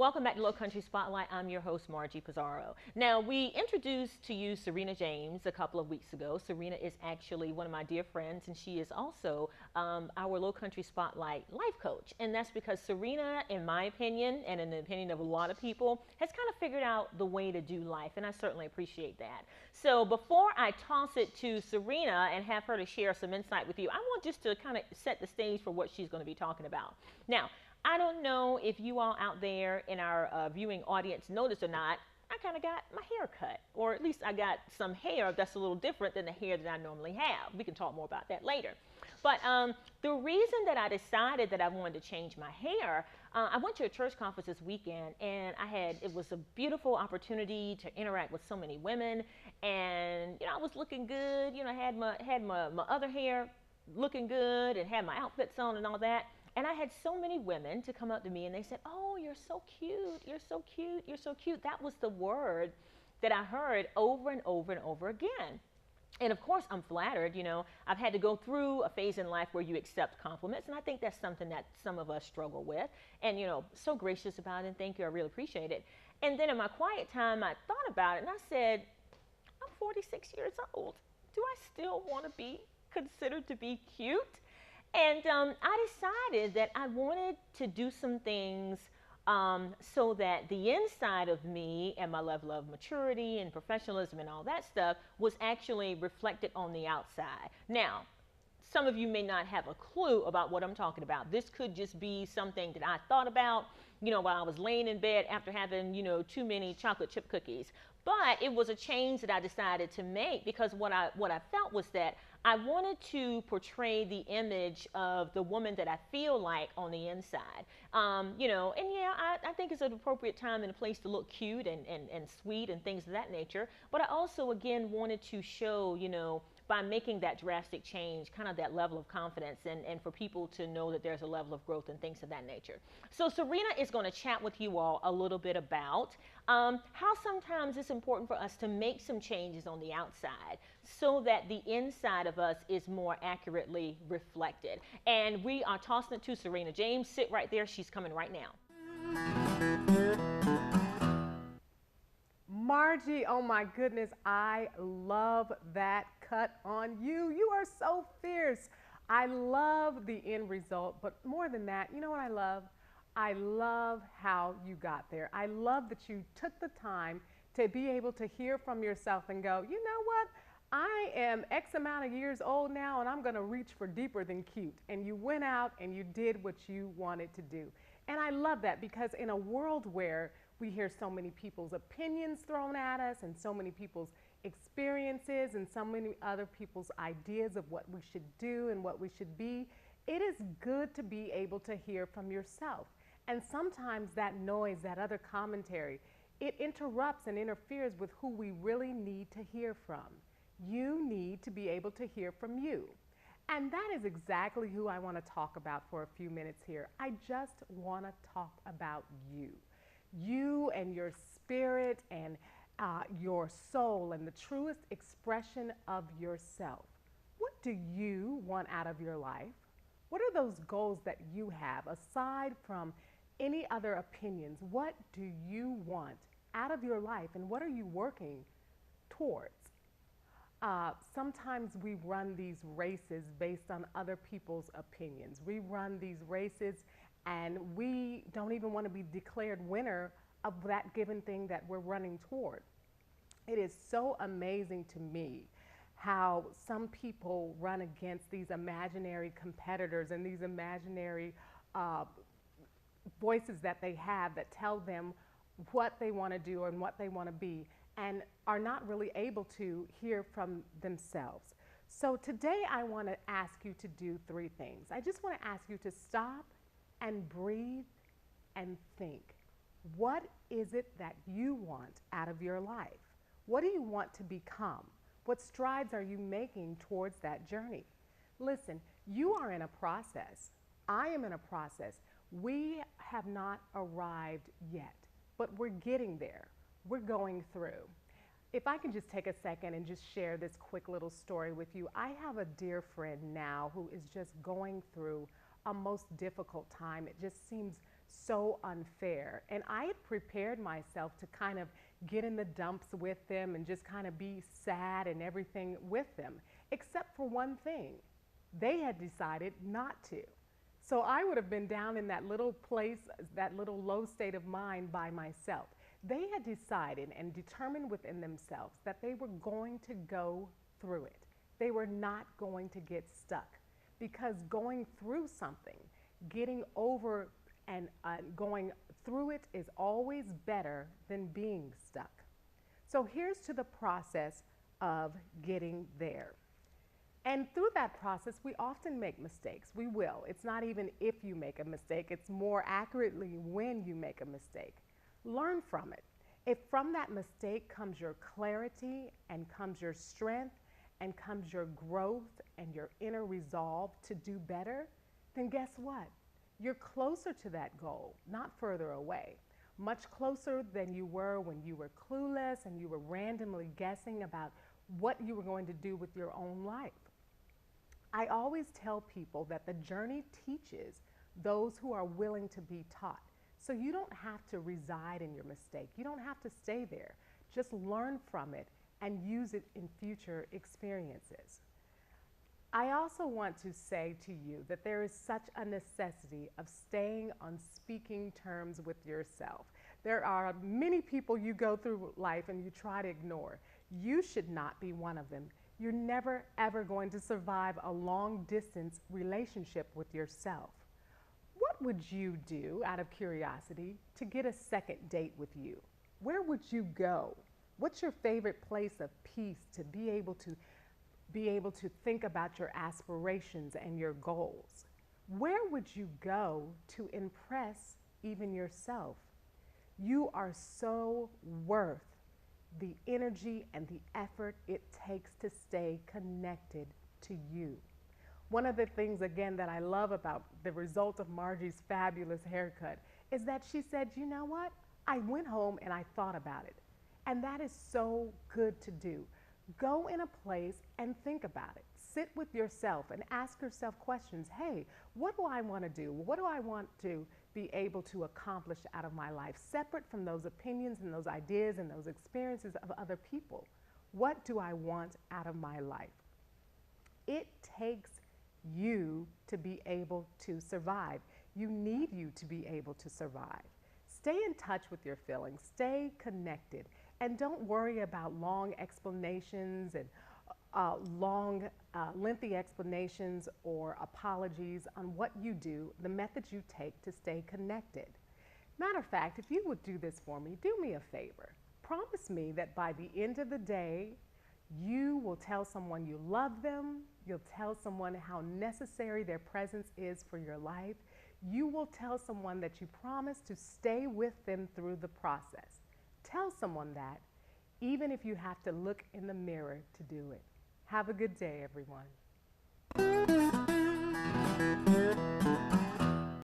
Welcome back to Low Country Spotlight. I'm your host, Margie Pizarro. Now, we introduced to you Serena James a couple of weeks ago. Serena is actually one of my dear friends, and she is also our Low Country Spotlight life coach. And that's because Serena, in my opinion, and in the opinion of a lot of people, has kind of figured out the way to do life, and I certainly appreciate that. So, before I toss it to Serena and have her to share some insight with you, I want just to kind of set the stage for what she's going to be talking about. Now, I don't know if you all out there in our viewing audience noticed or not, I kind of got my hair cut, or at least I got some hair that's a little different than the hair that I normally have. We can talk more about that later. But the reason that I decided that I wanted to change my hair, I went to a church conference this weekend, and it was a beautiful opportunity to interact with so many women, and I was looking good. I had my other hair looking good, and had my outfits on and all that. And I had so many women to come up to me and they said, "Oh, you're so cute, you're so cute, you're so cute." That was the word that I heard over and over and over again. And of course, I'm flattered. I've had to go through a phase in life where you accept compliments, and I think that's something that some of us struggle with. And, so gracious about it, and thank you, I really appreciate it. And then in my quiet time, I thought about it, and I said, I'm 46 years old. Do I still want to be considered to be cute? And I decided that I wanted to do some things so that the inside of me and my level of maturity and professionalism and all that stuff was actually reflected on the outside. Now, some of you may not have a clue about what I'm talking about. This could just be something that I thought about, while I was laying in bed after having, too many chocolate chip cookies. But it was a change that I decided to make because what I felt was that I wanted to portray the image of the woman that I feel like on the inside. And yeah, I think it's an appropriate time and a place to look cute and sweet and things of that nature. But I also, again, wanted to show, by making that drastic change, kind of that level of confidence and for people to know that there's a level of growth and things of that nature. So Serena is going to chat with you all a little bit about how sometimes it's important for us to make some changes on the outside so that the inside of us is more accurately reflected. And we are tossing it to Serena James. Sit right there. She's coming right now. Margie, oh my goodness, I love that cut on you. You are so fierce. I love the end result, but more than that, you know what I love? I love how you got there. I love that you took the time to be able to hear from yourself and go, you know what? I am X amount of years old now and I'm going to reach for deeper than cute. And you went out and you did what you wanted to do. And I love that because in a world where we hear so many people's opinions thrown at us and so many people's experiences and so many other people's ideas of what we should do and what we should be, it is good to be able to hear from yourself. And sometimes that noise, that other commentary, it interrupts and interferes with who we really need to hear from. You need to be able to hear from you. And that is exactly who I want to talk about for a few minutes here. I just want to talk about you. You and your spirit and your soul and the truest expression of yourself. What do you want out of your life? What are those goals that you have aside from any other opinions? What do you want out of your life and what are you working towards? Sometimes we run these races based on other people's opinions. We run these races and we don't even want to be declared winner of that given thing that we're running toward. It is so amazing to me how some people run against these imaginary competitors and these imaginary voices that they have that tell them what they want to do and what they want to be and are not really able to hear from themselves. So today I want to ask you to do three things. I just want to ask you to stop and breathe and think. What is it that you want out of your life? What do you want to become? What strides are you making towards that journey? Listen, you are in a process. I am in a process. We have not arrived yet, but we're getting there. We're going through. If I can just take a second and just share this quick little story with you. I have a dear friend now who is just going through a most difficult time. It just seems so unfair. And I had prepared myself to kind of get in the dumps with them and just kind of be sad and everything with them, except for one thing. They had decided not to. So I would have been down in that little place, that little low state of mind by myself. They had decided and determined within themselves that they were going to go through it. They were not going to get stuck, because going through something, getting over and going through it is always better than being stuck. So here's to the process of getting there. And through that process, we often make mistakes. We will. It's not even if you make a mistake, it's more accurately when you make a mistake. Learn from it. If from that mistake comes your clarity and comes your strength and comes your growth and your inner resolve to do better, then guess what? You're closer to that goal, not further away. Much closer than you were when you were clueless and you were randomly guessing about what you were going to do with your own life. I always tell people that the journey teaches those who are willing to be taught. So you don't have to reside in your mistake. You don't have to stay there. Just learn from it and use it in future experiences. I also want to say to you that there is such a necessity of staying on speaking terms with yourself. There are many people you go through life and you try to ignore. You should not be one of them. You're never, ever going to survive a long-distance relationship with yourself. What would you do, out of curiosity, to get a second date with you? Where would you go? What's your favorite place of peace to be able to think about your aspirations and your goals? Where would you go to impress even yourself? You are so worth the energy and the effort it takes to stay connected to you. One of the things, again, that I love about the result of Margie's fabulous haircut is that she said, you know what? I went home and I thought about it. And that is so good to do. Go in a place and think about it. Sit with yourself and ask yourself questions. Hey, what do I want to do? What do I want to be able to accomplish out of my life, separate from those opinions and those ideas and those experiences of other people? What do I want out of my life? It takes you to be able to survive. You need you to be able to survive. Stay in touch with your feelings. Stay connected. And don't worry about long explanations and lengthy explanations or apologies on what you do, the methods you take to stay connected. Matter of fact, if you would do this for me, do me a favor. Promise me that by the end of the day, you will tell someone you love them. You'll tell someone how necessary their presence is for your life. You will tell someone that you promise to stay with them through the process. Tell someone that, even if you have to look in the mirror to do it. Have a good day, everyone.